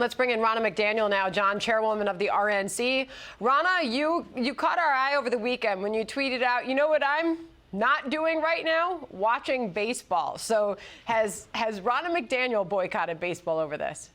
Let's bring in Ronna McDaniel now, John, chairwoman of the RNC. Ronna, you caught our eye over the weekend when you tweeted out, you know what I'm not doing right now? Watching baseball. So has Ronna McDaniel boycotted baseball over this?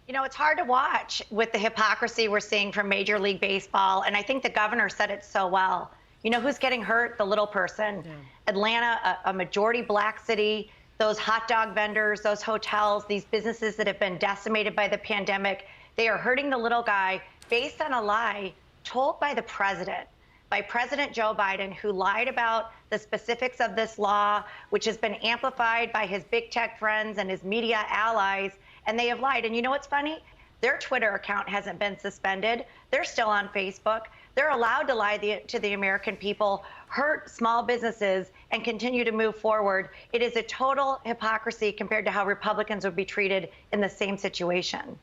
You know, it's hard to watch with the hypocrisy we're seeing from Major League Baseball. And I think the governor said it so well. You know who's getting hurt? The little person. Yeah. Atlanta, a majority black city. Those hot dog vendors, those hotels, these businesses that have been decimated by the pandemic, they are hurting the little guy based on a lie told by the president, by President Joe Biden, who lied about the specifics of this law, which has been amplified by his big tech friends and his media allies, and they have lied. And you know what's funny? Their Twitter account hasn't been suspended. They're still on Facebook. They're allowed to lie to the American people, hurt small businesses, and continue to move forward. It is a total hypocrisy compared to how Republicans would be treated in the same situation.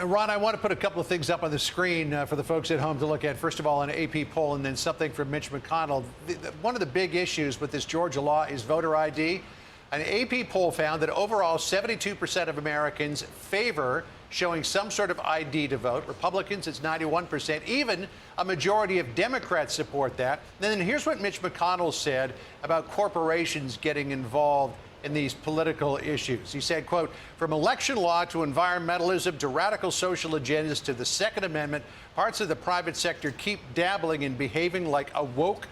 Ron, I want to put a couple of things up on the screen for the folks at home to look at. First of all, an AP poll and then something from Mitch McConnell. One of the big issues with this Georgia law is voter ID. An AP poll found that overall 72% of Americans favor showing some sort of ID to vote. Republicans, it's 91%. Even a majority of Democrats support that. And then here's what Mitch McConnell said about corporations getting involved in these political issues. He said, quote, from election law to environmentalism to radical social agendas to the Second Amendment, parts of the private sector keep dabbling in behaving like a woke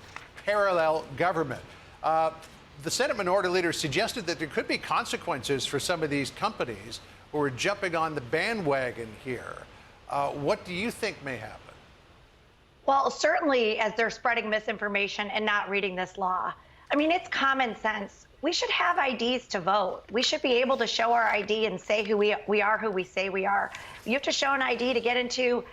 parallel government. The Senate Minority Leader suggested that there could be consequences for some of these companies who are jumping on the bandwagon here. What do you think may happen? Well, certainly as they're spreading misinformation and not reading this law. I mean, it's common sense. We should have IDs to vote. We should be able to show our ID and say who we are who we say we are. You have to show an ID to get into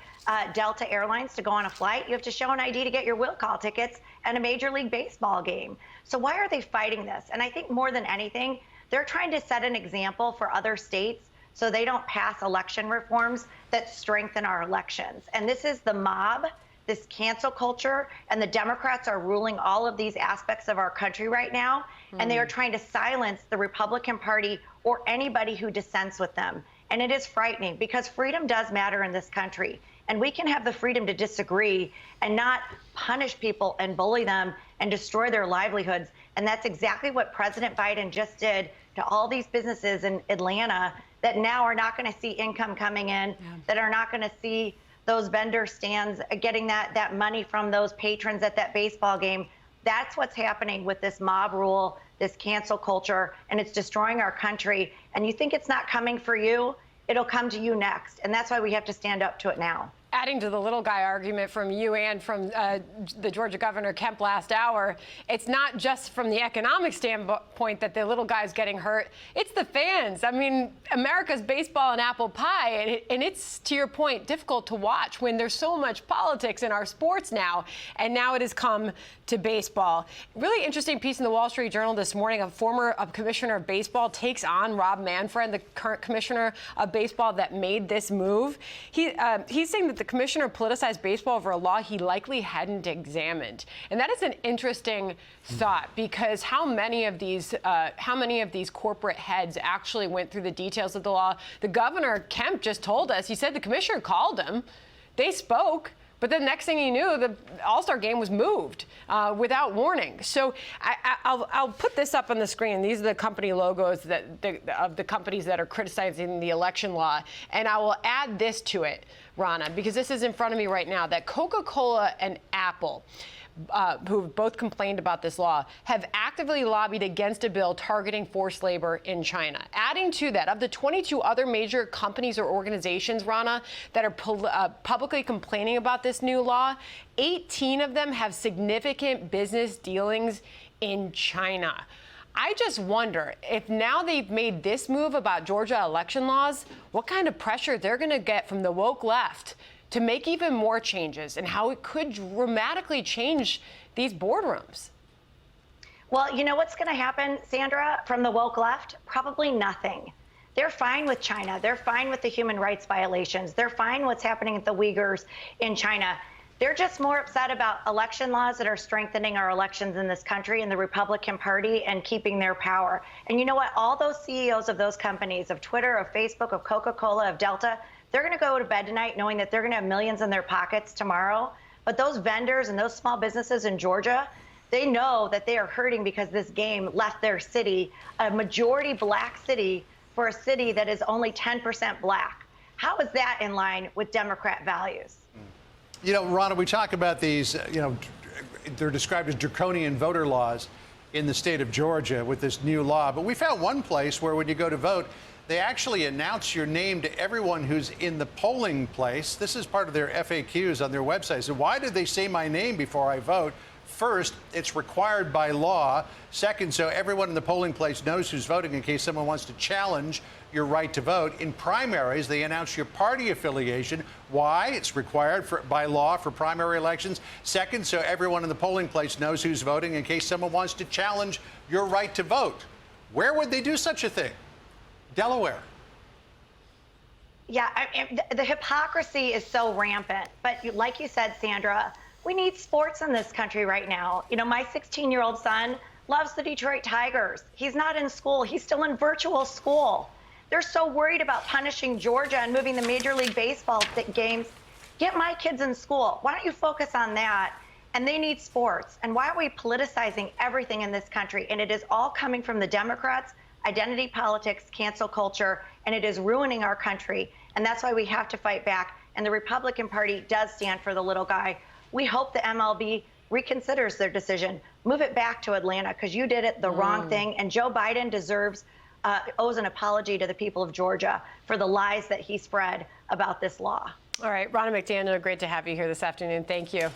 Delta Airlines to go on a flight. You have to show an ID to get your will call tickets and a Major League Baseball game. So why are they fighting this? And I think more than anything, they're trying to set an example for other states so they don't pass election reforms that strengthen our elections. And this is the mob, this cancel culture, and the Democrats are ruling all of these aspects of our country right now. And they are trying to silence the Republican Party or anybody who dissents with them. And it is frightening because freedom does matter in this country. And we can have the freedom to disagree and not punish people and bully them and destroy their livelihoods. And that's exactly what President Biden just did to all these businesses in Atlanta that now are not going to see income coming in, that are not going to see those vendor stands getting that money from those patrons at that baseball game. That's what's happening with this mob rule, this cancel culture, and it's destroying our country. And you think it's not coming for you, it'll come to you next. And that's why we have to stand up to it now. Adding to the little guy argument from you and from the Georgia Governor Kemp last hour, it's not just from the economic standpoint that the little guy's getting hurt. It's the fans. I mean, America's baseball and apple pie, and it's, to your point, difficult to watch when there's so much politics in our sports now, and now it has come to baseball. Really interesting piece in the Wall Street Journal this morning. A former commissioner of baseball takes on Rob Manfred, the current commissioner of baseball that made this move. He's saying that the commissioner politicized baseball over a law he likely hadn't examined. And that is an interesting thought, because how many of these corporate heads actually went through the details of the law? The governor, Kemp, just told us, he said the commissioner called him, they spoke, but the next thing he knew, the All-Star game was moved without warning. So I'll put this up on the screen. These are the company logos of the companies that are criticizing the election law. And I will add this to it, Ronna, because this is in front of me right now, that Coca-Cola and Apple, who both complained about this law, have actively lobbied against a bill targeting forced labor in China. Adding to that, of the 22 other major companies or organizations, Ronna, that are publicly complaining about this new law, 18 of them have significant business dealings in China. I just wonder if now they've made this move about Georgia election laws, what kind of pressure they're going to get from the woke left to make even more changes, and how it could dramatically change these boardrooms. Well, you know what's going to happen, Sandra, from the woke left? Probably nothing. They're fine with China. They're fine with the human rights violations. They're fine what's happening with the Uyghurs in China. They're just more upset about election laws that are strengthening our elections in this country and the Republican Party and keeping their power. And you know what? All those CEOs of those companies, of Twitter, of Facebook, of Coca-Cola, of Delta, they're going to go to bed tonight knowing that they're going to have millions in their pockets tomorrow. But those vendors and those small businesses in Georgia, they know that they are hurting because this game left their city, a majority black city, for a city that is only 10% black. How is that in line with Democrat values? You know, Ronna, we talk about these, they're described as draconian voter laws in the state of Georgia with this new law. But we found one place where when you go to vote, they actually announce your name to everyone who's in the polling place. This is part of their FAQs on their website. So why did they say my name before I vote? First, it's required by law. Second, so everyone in the polling place knows who's voting in case someone wants to challenge your right to vote. In primaries, they announce your party affiliation. Why? It's required by law for primary elections. Second, so everyone in the polling place knows who's voting in case someone wants to challenge your right to vote. Where would they do such a thing? Delaware. Yeah, the hypocrisy is so rampant. But like you said, Sandra, we need sports in this country right now. You know, my 16-year-old son loves the Detroit Tigers. He's not in school. He's still in virtual school. They're so worried about punishing Georgia and moving the Major League Baseball games. Get my kids in school. Why don't you focus on that? And they need sports. And why are we politicizing everything in this country? And it is all coming from the Democrats, identity politics, cancel culture, and it is ruining our country. And that's why we have to fight back. And the Republican Party does stand for the little guy. We hope the MLB reconsiders their decision. Move it back to Atlanta because you did it the wrong thing. And Joe Biden owes an apology to the people of Georgia for the lies that he spread about this law. All right, Ronna McDaniel, great to have you here this afternoon. Thank you.